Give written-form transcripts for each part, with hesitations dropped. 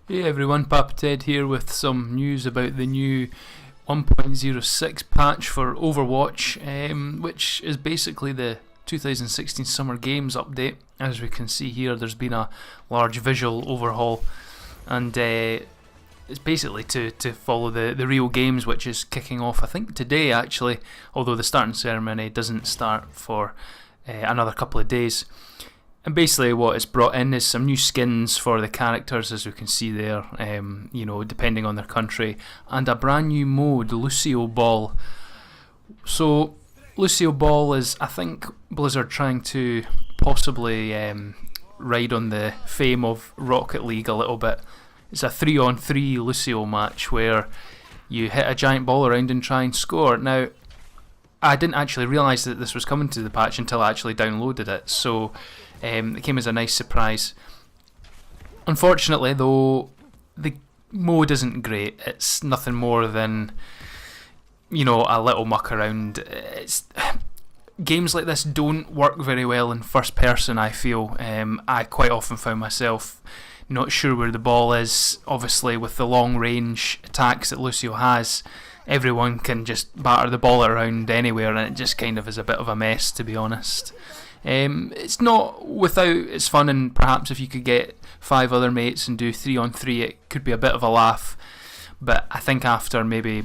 Hey everyone, Papa Ted here with some news about the new 1.06 patch for Overwatch, which is basically the 2016 Summer Games update. As we can see here, there's been a large visual overhaul, and it's basically to follow the real games, which is kicking off, I think, today actually, although the starting ceremony doesn't start for another couple of days. And basically what it's brought in is some new skins for the characters, as we can see there, depending on their country, and a brand new mode, Lucioball. So Lucioball is, I think, Blizzard trying to possibly ride on the fame of Rocket League a little bit. It's a 3-on-3 Lucio match where you hit a giant ball around and try and score. Now, I didn't actually realise that this was coming to the patch until I actually downloaded it, so it came as a nice surprise. Unfortunately, though, the mode isn't great. It's nothing more than, a little muck around. Games like this don't work very well in first person, I feel. I quite often found myself not sure where the ball is. Obviously, with the long range attacks that Lucio has, everyone can just batter the ball around anywhere, and it just kind of is a bit of a mess, to be honest. It's not without its fun, and perhaps if you could get 5 other mates and do 3-on-3, it could be a bit of a laugh. But I think after maybe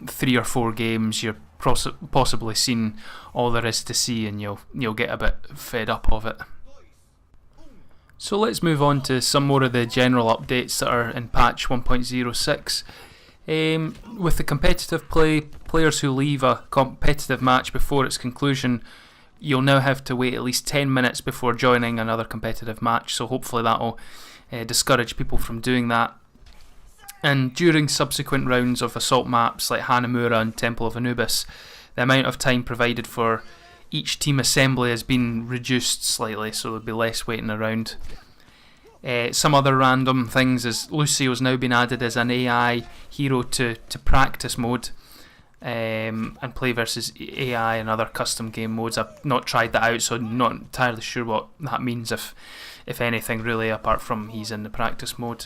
3 or 4 games, you're possibly seen all there is to see, and you'll get a bit fed up of it. So let's move on to some more of the general updates that are in patch 1.06. With the competitive play, players who leave a competitive match before its conclusion, you'll now have to wait at least 10 minutes before joining another competitive match, so hopefully that'll discourage people from doing that. And during subsequent rounds of assault maps like Hanamura and Temple of Anubis, the amount of time provided for each team assembly has been reduced slightly, so there'll be less waiting around. Some other random things is Lucio's now been added as an AI hero to practice mode, and play versus AI and other custom game modes. I've not tried that out, so I'm not entirely sure what that means, if anything really, apart from he's in the practice mode.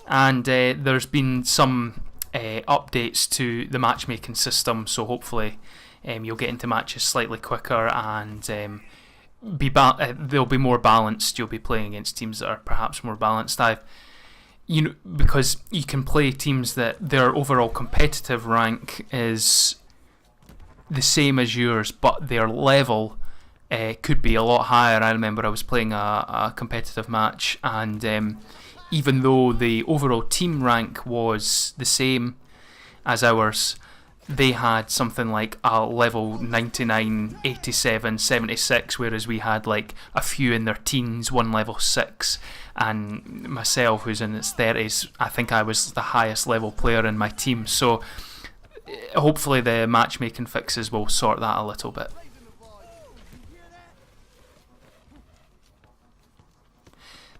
And there's been some updates to the matchmaking system, so hopefully you'll get into matches slightly quicker, and they'll be more balanced. You'll be playing against teams that are perhaps more balanced. Because you can play teams that their overall competitive rank is the same as yours, but their level could be a lot higher. I remember I was playing a competitive match, and even though the overall team rank was the same as ours, they had something like a level 99, 87, 76, whereas we had like a few in their teens, one level 6, and myself, who's in its 30s, I think I was the highest level player in my team. So hopefully the matchmaking fixes will sort that a little bit.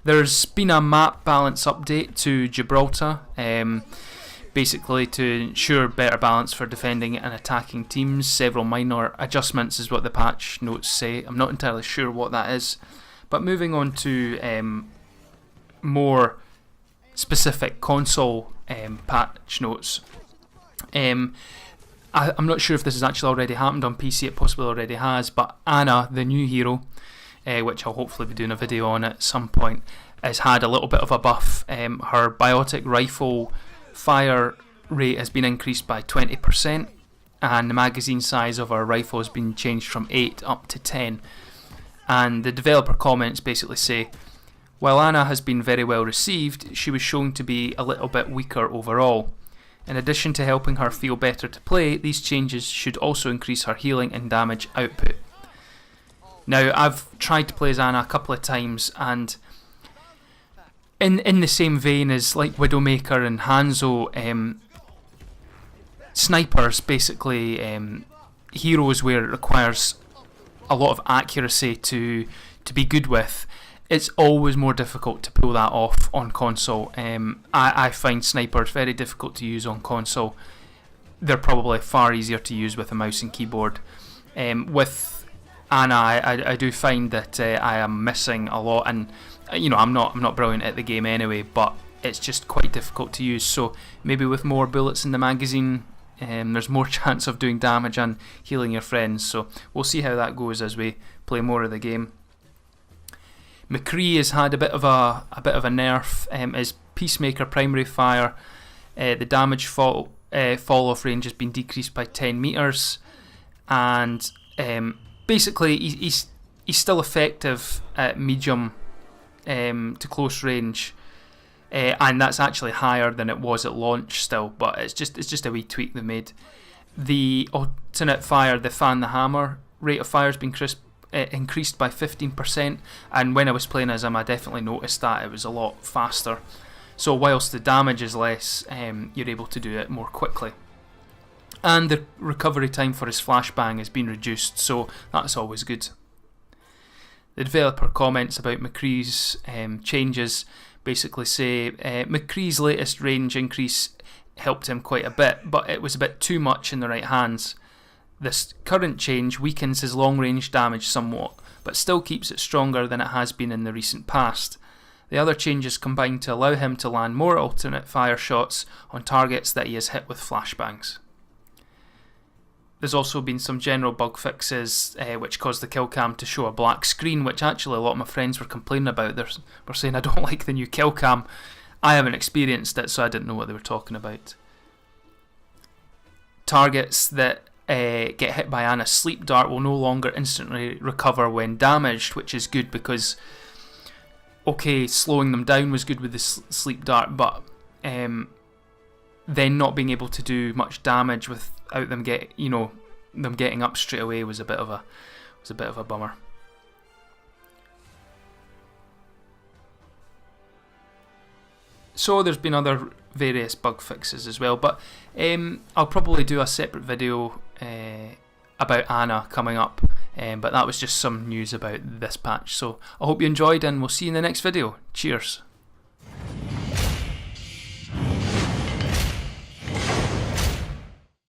There's been a map balance update to Gibraltar, basically to ensure better balance for defending and attacking teams. Several minor adjustments is what the patch notes say. I'm not entirely sure what that is. But moving on to more specific console patch notes. I'm not sure if this has actually already happened on PC. It possibly already has, but Ana, the new hero, which I'll hopefully be doing a video on at some point, has had a little bit of a buff. Her biotic rifle fire rate has been increased by 20%, and the magazine size of her rifle has been changed from 8 up to 10. And the developer comments basically say, while Ana has been very well received, she was shown to be a little bit weaker overall. In addition to helping her feel better to play, these changes should also increase her healing and damage output. Now, I've tried to play as Ana a couple of times, and in the same vein as like Widowmaker and Hanzo, snipers, basically heroes where it requires a lot of accuracy to be good with, it's always more difficult to pull that off on console. I find snipers very difficult to use on console. They're probably far easier to use with a mouse and keyboard. With Ana, I do find that I am missing a lot, and I'm not brilliant at the game anyway, but it's just quite difficult to use. So maybe with more bullets in the magazine, there's more chance of doing damage and healing your friends. So we'll see how that goes as we play more of the game. McCree has had a bit of a nerf. His Peacemaker primary fire, the damage fall off range has been decreased by 10 meters, and basically he's still effective at medium to close range, and that's actually higher than it was at launch still. But it's just a wee tweak they made. The alternate fire, the Fan the Hammer rate of fire has been increased by 15%, and when I was playing as him, I definitely noticed that it was a lot faster. So whilst the damage is less, you're able to do it more quickly. And the recovery time for his flashbang has been reduced, so that's always good. The developer comments about McCree's changes basically say McCree's latest range increase helped him quite a bit, but it was a bit too much in the right hands. This current change weakens his long range damage somewhat, but still keeps it stronger than it has been in the recent past. The other changes combine to allow him to land more alternate fire shots on targets that he has hit with flashbangs. There's also been some general bug fixes which caused the kill cam to show a black screen, which actually a lot of my friends were complaining about. They were saying, I don't like the new kill cam. I haven't experienced it, so I didn't know what they were talking about. Targets that get hit by Anna's sleep dart will no longer instantly recover when damaged, which is good because, okay, slowing them down was good with the sleep dart, but then not being able to do much damage without them getting up straight away was a bit of a bummer. So there's been other various bug fixes as well, but I'll probably do a separate video about Anna coming up, but that was just some news about this patch. So I hope you enjoyed, and we'll see you in the next video. Cheers.